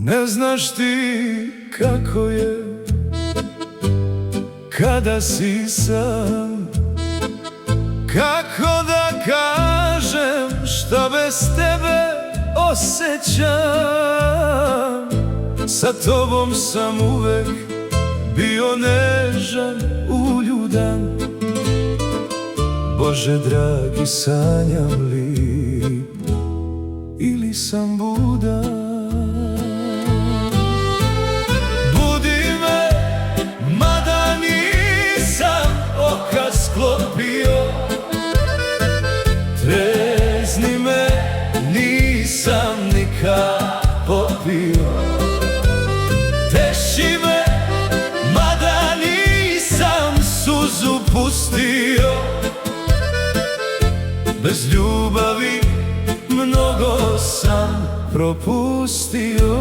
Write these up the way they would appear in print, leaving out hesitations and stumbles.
Ne znaš ti kako je kada si sam, kako da kažem šta bez tebe osjećam. Sa tobom sam uvek bio nežan, uljudan. Bože dragi, sanjam li ili sam budan? Budi me, mada nisam oka sklopio. Trezni me, nisam nikad popio. Teši me, mada nisam suzu pustio. Bez ljubavi mnogo sam propustio.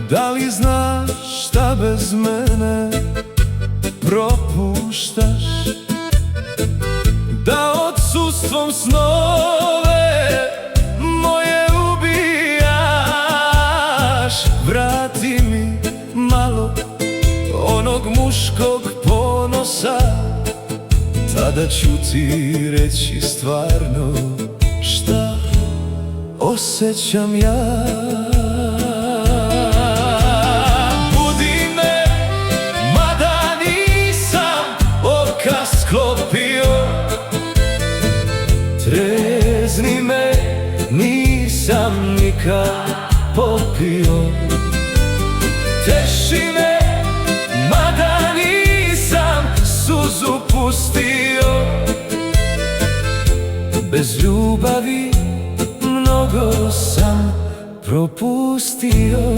Da li znaš šta bez mene propuštaš? Da odsustvom snove moje ubijaš. Vrati mi malo onog muškog ponosa, tada ću ti reći stvarno šta osjećam ja. Budi me, mada nisam oka sklopio. Trezni me, nisam nikad popio. Teši me, mada nisam suzu pustio. Bez ljubavi mnogo sam propustio.